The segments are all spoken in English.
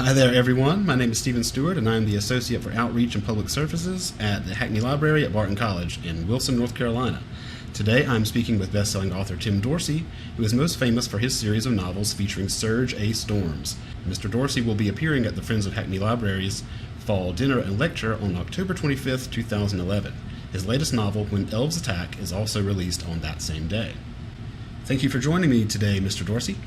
Hi there, everyone. My name is Stephen Stewart, and I'm the Associate for Outreach and Public Services at the Hackney Library at Barton College in Wilson, North Carolina. Today, I'm speaking with best-selling author Tim Dorsey, who is most famous for his series of novels featuring Surge A. Storms. Mr. Dorsey will be appearing at the Friends of Hackney Library's Fall Dinner and Lecture on October 25th, 2011. His latest novel, When Elves Attack, is also released on that same day. Thank you for joining me today, Mr. Dorsey.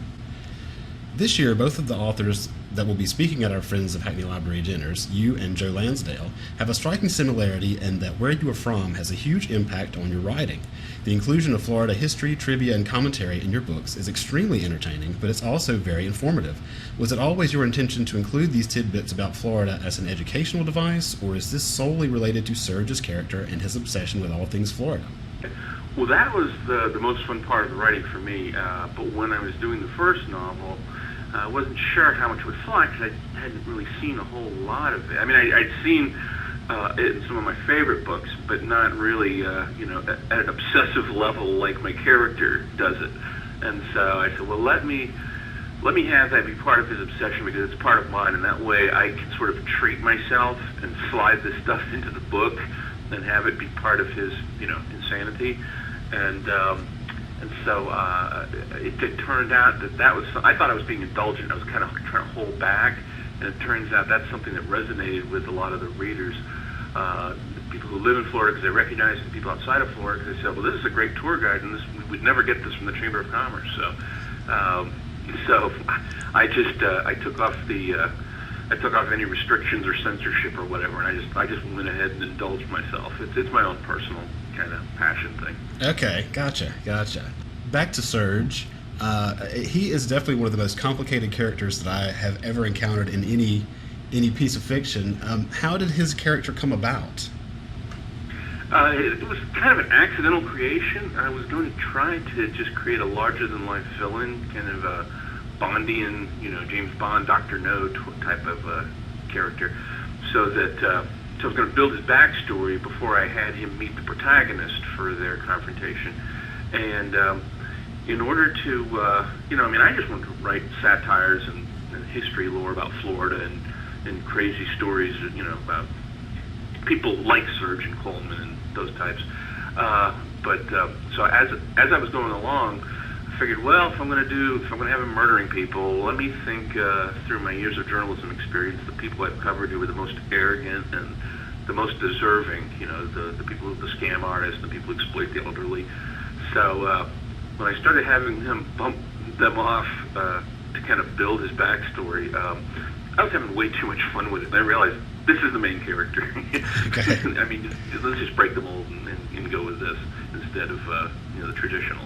This year, both of the authors that will be speaking at our Friends of Hackney Library dinners, you and Joe Lansdale, have a striking similarity in that where you are from has a huge impact on your writing. The inclusion of Florida history, trivia, and commentary in your books is extremely entertaining, but it's also very informative. Was it always your intention to include these tidbits about Florida as an educational device, or is this solely related to Surge's character and his obsession with all things Florida? Well, that was the most fun part of the writing for me, but when I was doing the first novel, I wasn't sure how much it would fly because I hadn't really seen a whole lot of it. I mean, I'd seen it in some of my favorite books, but not really, at an obsessive level like my character does it. And so I said, well, let me have that be part of his obsession because it's part of mine, and that way I can sort of treat myself and slide this stuff into the book and have it be part of his, insanity. And so it turned out that was, I thought I was being indulgent. I was kind of trying to hold back, and it turns out that's something that resonated with a lot of the readers, the people who live in Florida, because they recognize the people outside of Florida, because they said, well, this is a great tour guide, and we'd never get this from the Chamber of Commerce. So I took off any restrictions or censorship or whatever, and I just went ahead and indulged myself. It's my own personal kind of passion thing. Okay, gotcha. Back to Surge. He is definitely one of the most complicated characters that I have ever encountered in any piece of fiction. How did his character come about? It was kind of an accidental creation. I was going to try to just create a larger-than-life villain, kind of a Bondian, James Bond, Dr. No type of character, so I was going to build his backstory before I had him meet the protagonist for their confrontation. And in order to, I just wanted to write satires and history lore about Florida and crazy stories, about people like Surge and Coleman and those types. So as I was going along, I figured, well, if I'm going to have him murdering people, let me think through my years of journalism experience, the people I've covered who were the most arrogant and the most deserving, the people, the scam artists, the people who exploit the elderly. So when I started having him bump them off to kind of build his backstory, I was having way too much fun with it. And I realized this is the main character. Okay. I mean, let's just break the mold and go with this instead of the traditional.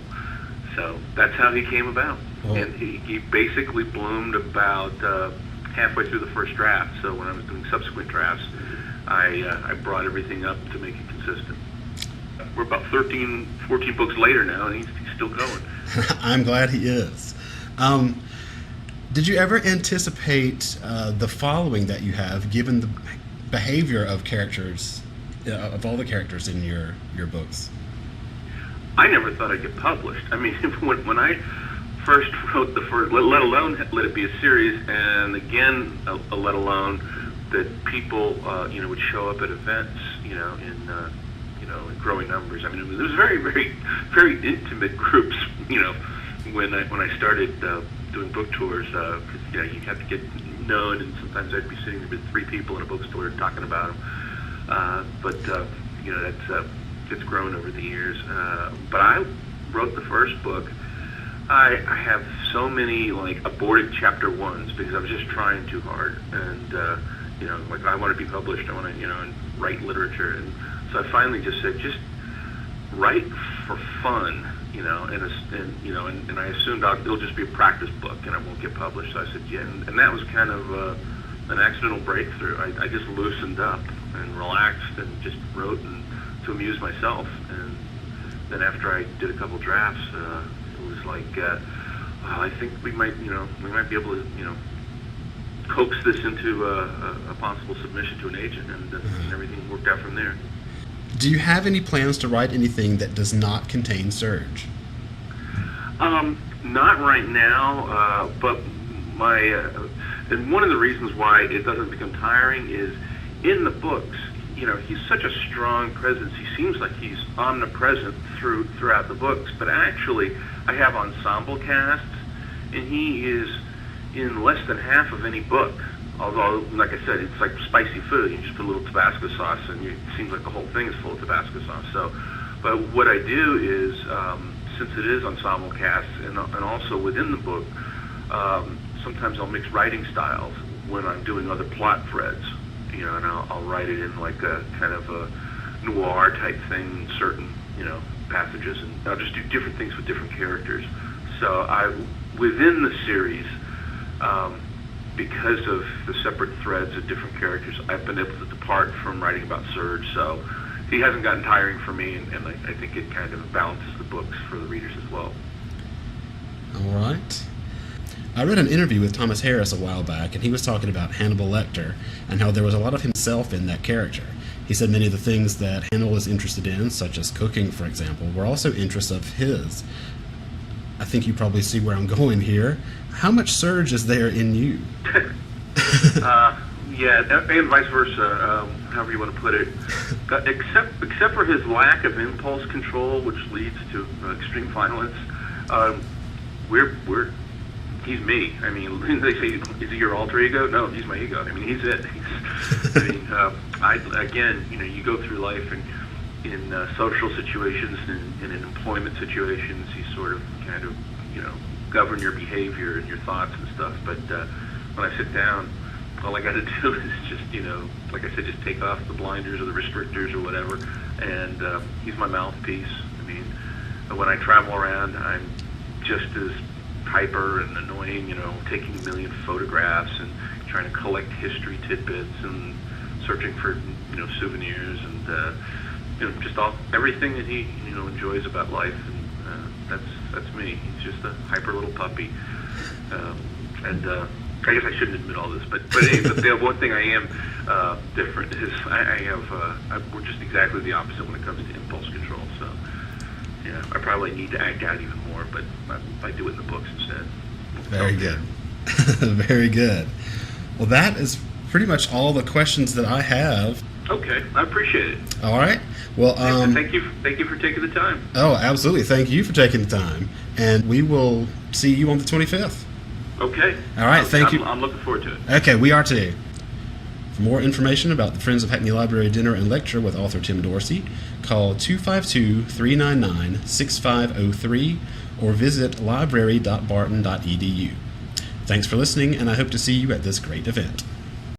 So that's how he came about. Oh. And he basically bloomed about halfway through the first draft. So when I was doing subsequent drafts, I brought everything up to make it consistent. We're about 13, 14 books later now, and he's still going. I'm glad he is. Did you ever anticipate the following that you have, given the behavior of characters, of all the characters in your books? I never thought I'd get published. I mean, when I first wrote the first, let alone let it be a series, and again, let alone that people, would show up at events, in growing numbers. I mean, it was very, very, very intimate groups, when I started doing book tours, because you have to get known, and sometimes I'd be sitting there with 3 people in a bookstore talking about them. It's grown over the years. But I wrote the first book. I have so many aborted chapter 1s because I was just trying too hard, and I want to be published. I want to and write literature, and so I finally just said, just write for fun, and I assumed it'll just be a practice book and I won't get published. So I said, yeah, and that was kind of an accidental breakthrough. I just loosened up and relaxed and just wrote to amuse myself. And then after I did a couple drafts, it was like, I think we might be able to, coax this into a possible submission to an agent, and everything worked out from there. Do you have any plans to write anything that does not contain Surge? Not right now, but my and one of the reasons why it doesn't become tiring is in the books, he's such a strong presence. He seems like he's omnipresent throughout the books, but actually I have ensemble casts, and he is in less than half of any book. Although, like I said, it's like spicy food. You just put a little Tabasco sauce, and it seems like the whole thing is full of Tabasco sauce. So, but what I do is, since it is ensemble casts, and also within the book, sometimes I'll mix writing styles when I'm doing other plot threads. And I'll write it in like a kind of a noir type thing, certain passages, and I'll just do different things with different characters. So within the series, because of the separate threads of different characters, I've been able to depart from writing about Surge. So he hasn't gotten tiring for me, and I think it kind of balances the books for the readers as well. All right. I read an interview with Thomas Harris a while back, and he was talking about Hannibal Lecter and how there was a lot of himself in that character. He said many of the things that Hannibal was interested in, such as cooking, for example, were also interests of his. I think you probably see where I'm going here. How much Surge is there in you? Yeah, and vice versa, however you want to put it. Except for his lack of impulse control, which leads to extreme violence, he's me. I mean, they say, is he your alter ego? No, he's my ego. I mean, he's it. You go through life and in social situations and in employment situations, you sort of kind of, govern your behavior and your thoughts and stuff. But when I sit down, all I got to do is just, like I said, just take off the blinders or the restrictors or whatever, and he's my mouthpiece. I mean, when I travel around, I'm just as hyper and annoying, taking a million photographs and trying to collect history tidbits and searching for, souvenirs and, just everything that he, enjoys about life. And that's me. He's just a hyper little puppy. I guess I shouldn't admit all this, but the one thing I am different is we're just exactly the opposite when it comes to impulse control. So, yeah, I probably need to act out even more, but I do it in the books instead. Very good. Very good. Well, that is pretty much all the questions that I have. Okay, I appreciate it. All right. Well, thank you for taking the time. Oh, absolutely. Thank you for taking the time, and we will see you on the 25th. Okay. All right. Thank you. I'm looking forward to it. Okay, we are too. For more information about the Friends of Hackney Library Dinner and Lecture with author Tim Dorsey, call 252-399-6503 or visit library.barton.edu. Thanks for listening, and I hope to see you at this great event.